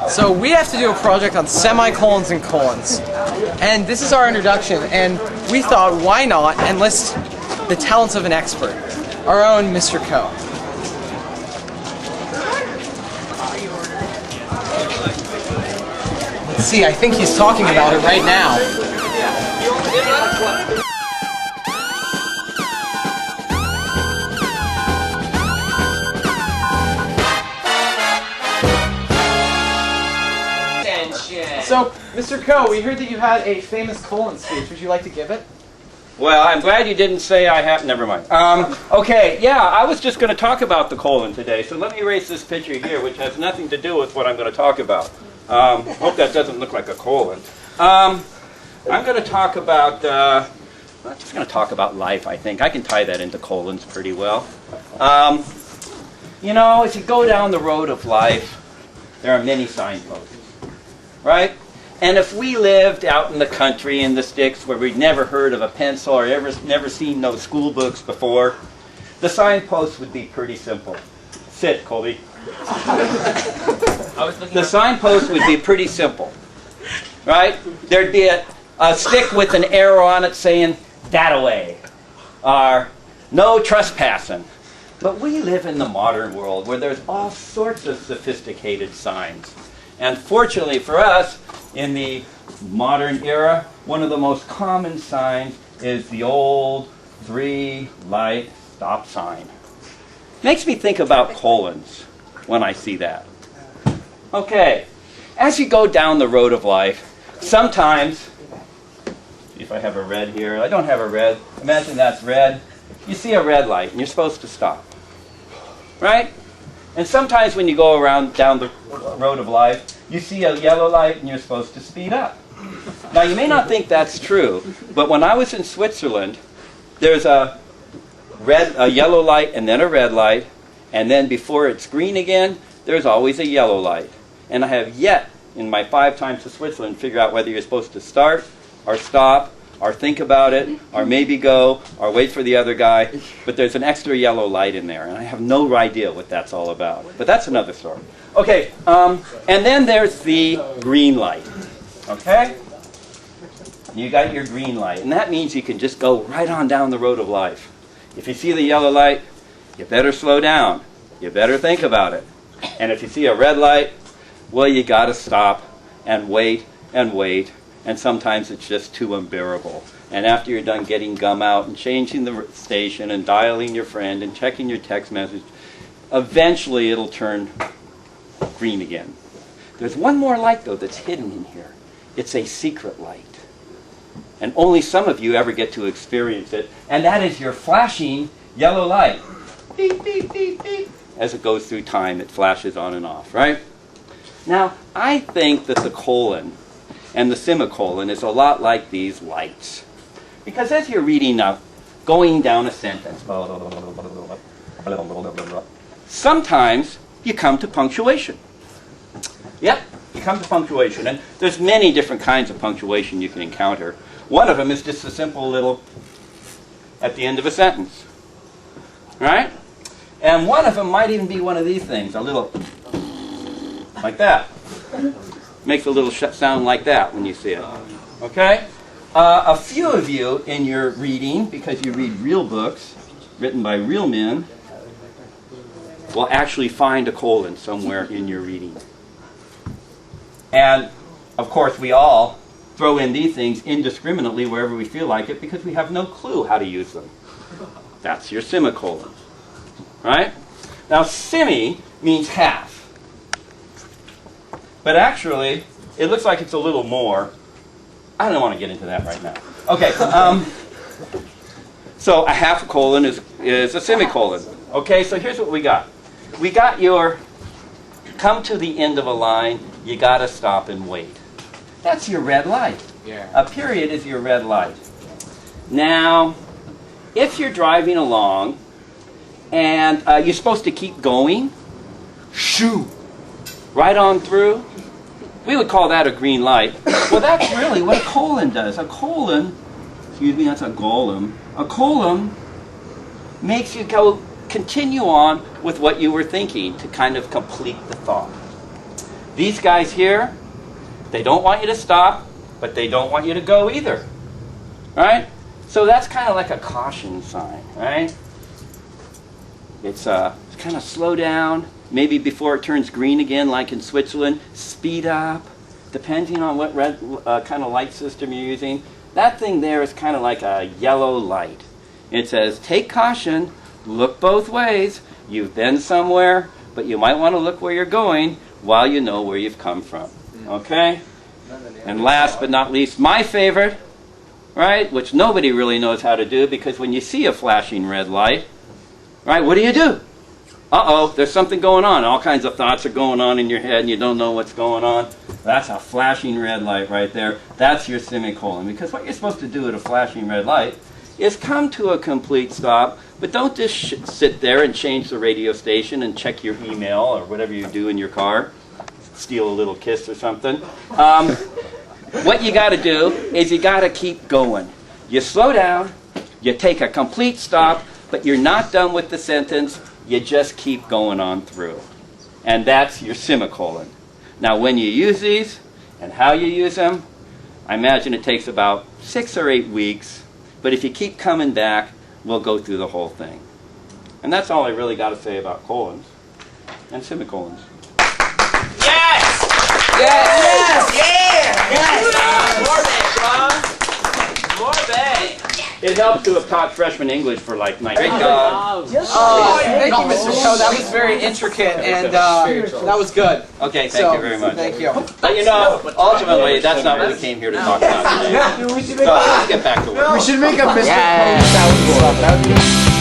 So we have to do a project on semicolons and colons. And this is our introduction, and we thought, why not enlist the talents of an expert, our own Mr. Coe. Let's see, I think he's talking about it right now. So, Mr. Coe, we heard that you had a famous colon speech. Would you like to give it? Well, I'm glad you didn't say I have. Never mind. Okay, yeah, I was just going to talk about the colon today. So let me erase this picture here, which has nothing to do with what I'm going to talk about. Hope that doesn't look like a colon. I'm going to talk about. I'm just going to talk about life. I think I can tie that into colons pretty well. You know, as you go down the road of life, there are many signposts, right? And if we lived out in the country in the sticks where we'd never heard of a pencil or never seen no school books before, the signpost would be pretty simple. Sit, Colby. The signpost would be pretty simple, right? There'd be a stick with an arrow on it saying, that away, or no trespassing. But we live in the modern world where there's all sorts of sophisticated signs. And fortunately for us, in the modern era, one of the most common signs is the old 3-light stop sign. Makes me think about colons when I see that. Okay, as you go down the road of life, sometimes, see if I have a red here. I don't have a red. Imagine that's red. You see a red light and you're supposed to stop, right? And sometimes when you go around down the road of life, you see a yellow light and you're supposed to speed up. Now you may not think that's true, but when I was in Switzerland, there's a yellow light and then a red light, and then before it's green again, there's always a yellow light. And I have yet, in my 5 times to Switzerland, figure out whether you're supposed to start or stop or think about it, or maybe go, or wait for the other guy. But there's an extra yellow light in there, and I have no idea what that's all about. But that's another story. Okay, and then there's the green light. Okay? You got your green light, and that means you can just go right on down the road of life. If you see the yellow light, you better slow down. You better think about it. And if you see a red light, well, you got to stop and wait and wait. And sometimes it's just too unbearable. And after you're done getting gum out and changing the station and dialing your friend and checking your text message, eventually it'll turn green again. There's one more light, though, that's hidden in here. It's a secret light. And only some of you ever get to experience it. And that is your flashing yellow light. Beep, beep, beep, beep. As it goes through time, it flashes on and off, right? Now, I think that the colon and the semicolon is a lot like these lights. Because as you're reading now, going down a sentence, sometimes you come to punctuation. Yep, you come to punctuation. And there's many different kinds of punctuation you can encounter. One of them is just a simple little at the end of a sentence. Right? And one of them might even be one of these things, a little like that. Makes a little sound like that when you see it. Okay? A few of you in your reading, because you read real books written by real men, will actually find a colon somewhere in your reading. And, of course, we all throw in these things indiscriminately wherever we feel like it because we have no clue how to use them. That's your semicolon. Right? Now, semi means half. But actually, it looks like it's a little more. I don't want to get into that right now. Okay, so a half a colon is a semicolon. Okay, so here's what we got. We got your come to the end of a line, you got to stop and wait. That's your red light. Yeah. A period is your red light. Now, if you're driving along and you're supposed to keep going, shoo, right on through, we would call that a green light. Well, that's really what a colon does. A colon, excuse me, that's a golem. A colon makes you continue on with what you were thinking to kind of complete the thought. These guys here, they don't want you to stop, but they don't want you to go either. Right? So that's kind of like a caution sign, right? It's kind of slow down, maybe before it turns green again, like in Switzerland, speed up, depending on what kind of light system you're using. That thing there is kind of like a yellow light. It says, take caution, look both ways. You've been somewhere, but you might want to look where you're going while you know where you've come from. Okay? And last but not least, my favorite, right, which nobody really knows how to do, because when you see a flashing red light, right, what do? Uh-oh, there's something going on. All kinds of thoughts are going on in your head and you don't know what's going on. That's a flashing red light right there. That's your semicolon. Because what you're supposed to do at a flashing red light is come to a complete stop, but don't just sit there and change the radio station and check your email or whatever you do in your car. Steal a little kiss or something. What you got to do is you got to keep going. You slow down, you take a complete stop, but you're not done with the sentence. You just keep going on through. And that's your semicolon. Now, when you use these and how you use them, I imagine it takes about 6 or 8 weeks. But if you keep coming back, we'll go through the whole thing. And that's all I really got to say about colons and semicolons. Yes! Yes! Yes! More bang! It helps to have taught freshman English for like 9 years. Thank you, Mr. Cho. That was very intricate, and that was good. Okay, thank you very much. Thank you. But you know, ultimately, that's not what we came here to talk about today. So let's get back to work. We should make a Mr. Cone soundboard. That would be